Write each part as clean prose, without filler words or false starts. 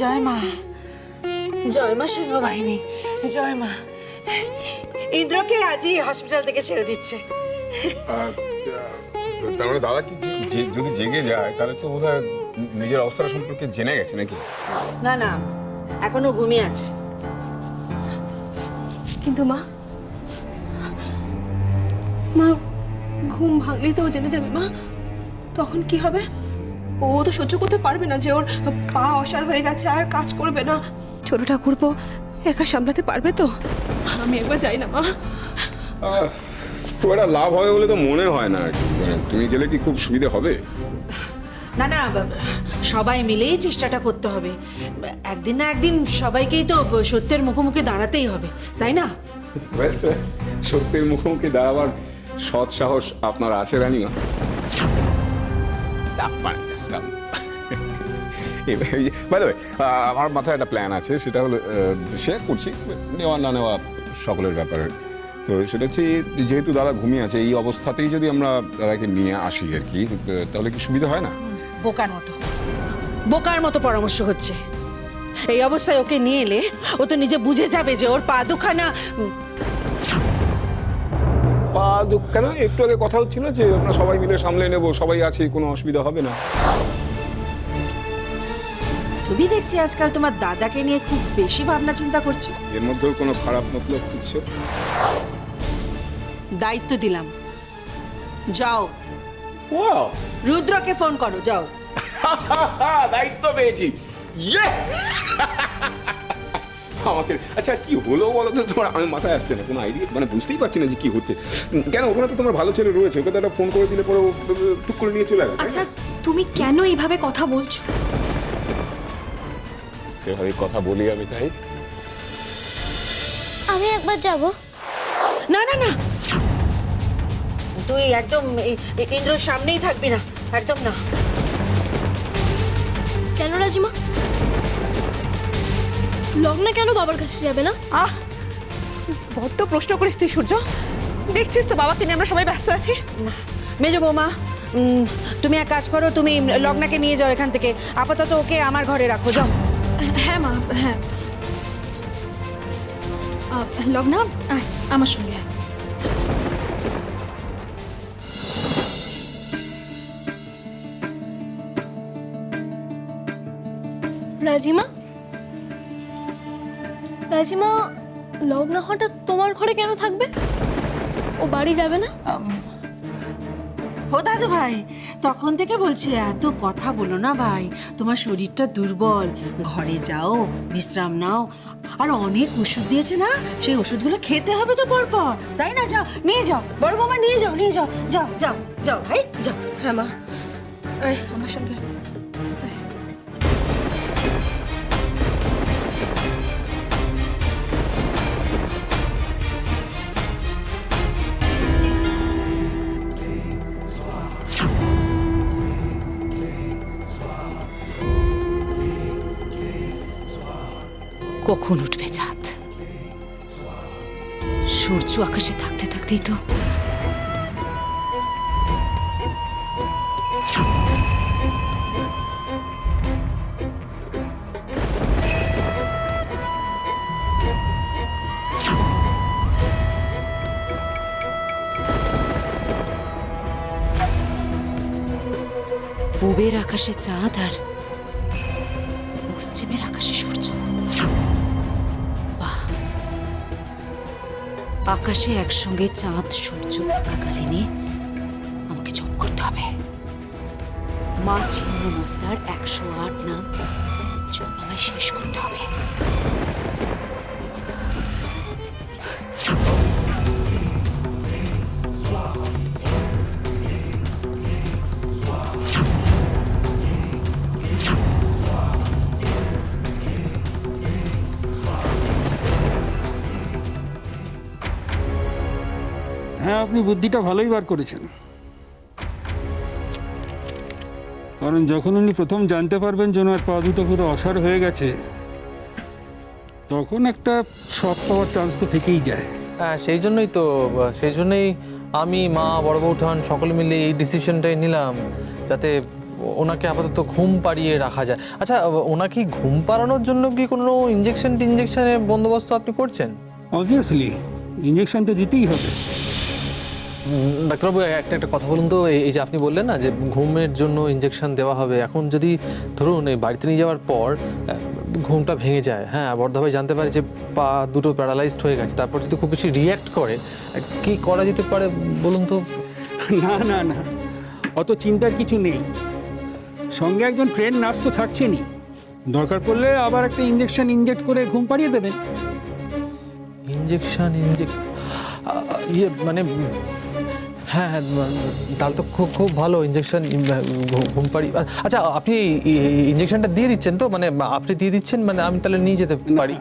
জয় মা, জয় মা সিংহ বাহিনী, জয় মা। ইন্দ্রকে আজই হসপিটাল থেকে ছেড়ে দিচ্ছে। তার মানে দাদা কি যদি জেগে যায় তাহলে তো বোধহয় নিজের অবস্থা সম্পর্কে জেনে গেছে নাকি? না না, এখনো ঘুমিয়ে আছে। কিন্তু মা, মা ঘুম ভাঙলেই তো ও জেনে যাবে মা। তখন কি হবে? ও তো সহ্য করতে পারবে না যে ওর পা অসাড় হয়ে গেছে, আর কাজ করবে না। ছোট ঠাকুরপো একা সামলাতে পারবে তো? আমি একবার যাই না মা। খুব একটা লাভ হবে বলে তো মনে হয় না আর কি। মানে তুমি গেলে কি খুব সুবিধা হবে? না না, সবাই মিলেই চেষ্টাটা করতে হবে। একদিন না একদিন সবাইকেই তো সত্যের মুখোমুখি দাঁড়াতেই হবে, তাই না? সত্যের মুখোমুখি দাঁড়াবার সৎ সাহস আপনার আছে রানীমা? আমার মাথায় একটা প্ল্যান আছে, সেটা হলো শেয়ার করছি, নেওয়া না নেওয়া সকলের ব্যাপারে। তো সেটা হচ্ছে, যেহেতু দাদা ঘুমিয়ে আছে, এই অবস্থাতেই যদি আমরা দাদাকে নিয়ে আসি আর কি, তাহলে কি সুবিধা হয় না? বোকার মতো পরামর্শ হচ্ছে। এই অবস্থায় ওকে নিয়ে এলে ও তো নিজে বুঝে যাবে যে ওর পা দুখানা। পা দুঃখ কেন? একটু আগে কথা হচ্ছিল যে আমরা সবাই মিলে সামলে নেবো, সবাই আছে, কোনো অসুবিধা হবে না। তুমি দেখছি আজকাল তোমার দাদাকে নিয়ে খুব বেশি ভাবনা চিন্তা করছো। এর মধ্যেও কোনো খারাপ মতলব খুঁজছো? দায়িত্ব দিলাম, যাও ওয়াও, রুদ্রকে ফোন করো, যাও। দায়িত্ব পেয়েছি। আমাকে আচ্ছা কি হলো বলো তো তোমার? আমি মাথায় আসছে না, কোনো আইডিয়া, মানে বুঝতেই পারছি না যে কি হচ্ছে। কেন? ওখানে তো তোমার ভালো ছেলে রয়েছে, ওকে তো একটা ফোন করে দিলে পরে টুক করে নিয়ে চলে গেছে। আচ্ছা তুমি কেন এইভাবে কথা বলছো? এভাবে কথা বলি আমি, তাই? আমি একবার যাব। না না না, তুই একদম ইন্দ্রর সামনেই থাকবি না, একদম না। কেন রাজিমা? লগ্না কেন বাবার কাছে যাবে না? বড্ড প্রশ্ন করিস তুই সূর্য। দেখছিস তো বাবাকে নিয়ে আমরা সবাই ব্যস্ত আছি। মেজো বৌমা, তুমি এক কাজ করো, তুমি লগ্নাকে নিয়ে যাও এখান থেকে। আপাতত ওকে আমার ঘরে রাখো, যাও। হ্যাঁ মা, হ্যাঁ। লগ্না আয় আমার সঙ্গে। রাজিমা, রাজিমা, লগ্না হঠাৎ তোমার ঘরে কেন থাকবে? ও বাড়ি যাবে না? ও দাদু ভাই, তখন থেকে বলছি এত কথা বলো না ভাই, তোমার শরীরটা দুর্বল, ঘরে যাও, বিশ্রাম নাও। আর অনেক ওষুধ দিয়েছে না, সেই ওষুধগুলো খেতে হবে তো পরপর, তাই না? যাও, নিয়ে যাও বড় বৌমা, নিয়ে যাও, নিয়ে যাও, যাও যাও যাও ভাই, যাও। হ্যাঁ মা, আয় আমার সঙ্গে। কখন উঠবে চাঁদ? সূর্য আকাশে থাকতে থাকতেই তো পূবের আকাশে চাঁদ আর পশ্চিমের আকাশে সূর্য। বাহ, আকাশে একসঙ্গে চাঁদ সূর্য থাকাকালীনই আমাকে জপ করতে হবে। মা ছিন্ন মস্তার 108 নাম জপ আমায় শেষ করতে হবে। হ্যাঁ, আপনি বুদ্ধিটা ভালোই বার করেছেন। কারণ যখন উনি প্রথম জানতে পারবেন যে ওনার পা দুটো পুরো অসাড় হয়ে গেছে, তখন একটা শক পাওয়ার চান্স তো থেকেই যায়। হ্যাঁ, সেই জন্যই আমি, মা, বড় বৌঠান সকলে মিলে এই ডিসিশনটাই নিলাম, যাতে ওনাকে আপাতত ঘুম পাড়িয়ে রাখা যায়। আচ্ছা, ওনাকে ঘুম পাড়ানোর জন্য কি কোনো ইঞ্জেকশনের বন্দোবস্ত আপনি করছেন? অবভিয়াসলি ইঞ্জেকশন তো দিতেই হবে। ডাক্তারবাবু, একটা কথা বলুন তো, এই যে আপনি বললেন না যে ঘুমের জন্য ইঞ্জেকশন দেওয়া হবে, এখন যদি ধরুন এই বাড়িতে নিয়ে যাওয়ার পর ঘুমটা ভেঙে যায়, হ্যাঁ, বর্ধাভাই জানতে পারে যে পা দুটো প্যারালাইজড হয়ে গেছে, তারপর যদি খুব বেশি রিয়্যাক্ট করে, কি করা যেতে পারে বলুন তো? না না না, অত চিন্তার কিছু নেই। সঙ্গে একজন ট্রেন নার্স তো থাকছেনই, দরকার পড়লে আবার একটা ইঞ্জেকশন ইনজেক্ট করে ঘুম পাড়িয়ে দেবেন। ইয়ে মানে হ্যাঁ হ্যাঁ, তাহলে তো খুব ভালো ইঞ্জেকশন ঘুম পাড়ি। আচ্ছা, আপনি ইঞ্জেকশনটা দিয়ে দিচ্ছেন তো? মানে আপনি দিয়ে দিচ্ছেন, মানে আমি তাহলে নিয়ে যেতে পারি?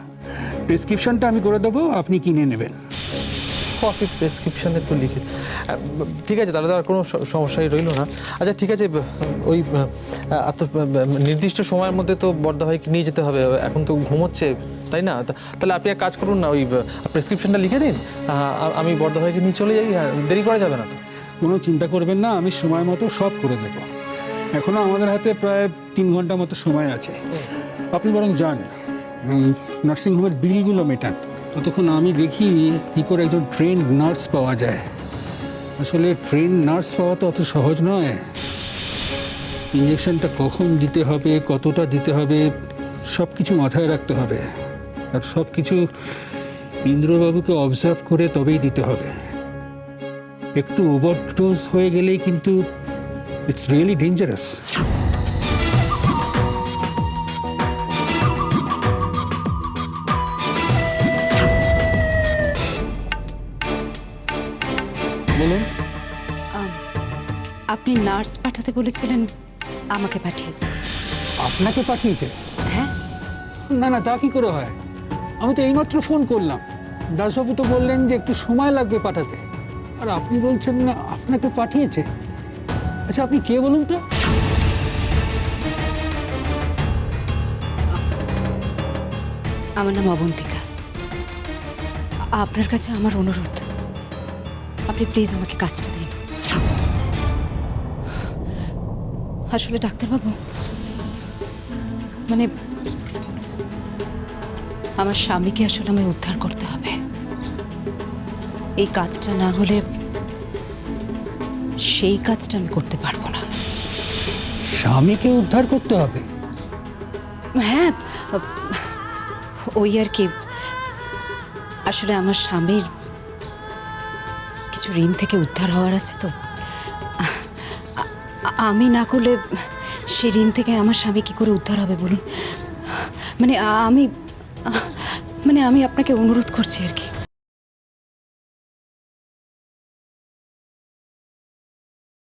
প্রেসক্রিপশনটা আমি করে দেবো, আপনি কিনে নেবেন। আপনি প্রেসক্রিপশনে তো লিখে, ঠিক আছে, তাহলে তো আর কোনো সমস্যাই রইল না। আচ্ছা ঠিক আছে, ওই নির্দিষ্ট সময়ের মধ্যে তো বর্ধাভাইকে নিয়ে যেতে হবে, এখন তো ঘুমোচ্ছে, তাই না? তাহলে আপনি এক কাজ করুন না, ওই প্রেসক্রিপশনটা লিখে দিন, আমি বর্ধাভাইকে নিয়ে চলে যাই, দেরি করা যাবে না তো? কোনো চিন্তা করবেন না, আমি সময় মতো সব করে দেবো। এখনও আমাদের হাতে প্রায় 3 ঘন্টা মতো সময় আছে। আপনি বরং যান, নার্সিংহোমের বিলগুলো মেটান, ততক্ষণ আমি দেখি কী করে একজন ট্রেন নার্স পাওয়া যায়। আসলে ট্রেন নার্স পাওয়া তো অত সহজ নয়। ইঞ্জেকশনটা কখন দিতে হবে, কতটা দিতে হবে, সব কিছু মাথায় রাখতে হবে, আর সব কিছু ইন্দ্রবাবুকে অবজার্ভ করে তবেই দিতে হবে। একটু ওভারডোজ হয়ে গেলেই কিন্তু ইটস রিয়েলি ডেঞ্জারাস। বলুন। আপনি নার্স পাঠাতে বলেছিলেন, আমাকে পাঠিয়েছে। আপনাকে পাঠিয়েছে? হ্যাঁ। না না, তা কি করে হয়? আমি তো এইমাত্র ফোন করলাম, দাসবাবু তো বললেন যে একটু সময় লাগবে পাঠাতে, আর আপনি বলছেন না আপনাকে পাঠিয়েছে। আচ্ছা, আপনি কে বলুন তো? আমার নাম অবন্তিকা। আপনার কাছে আমার অনুরোধ, আপনি প্লিজ আমাকে কাজটা দিন। আসলে ডাক্তারবাবু, মানে আমার স্বামীকে আসলে আমায় উদ্ধার করতে হবে। এই কাজটা না হলে সেই কাজটা আমি করতে পারবো না। স্বামীকে উদ্ধার করতে হবে? হ্যাঁ, ওই আর কি, আসলে আমার স্বামীর কিছু ঋণ থেকে উদ্ধার হওয়ার আছে, তো আমি না করলে সেই ঋণ থেকে আমার স্বামী কি করে উদ্ধার হবে বলুন? মানে আমি আপনাকে অনুরোধ করছি আর কি।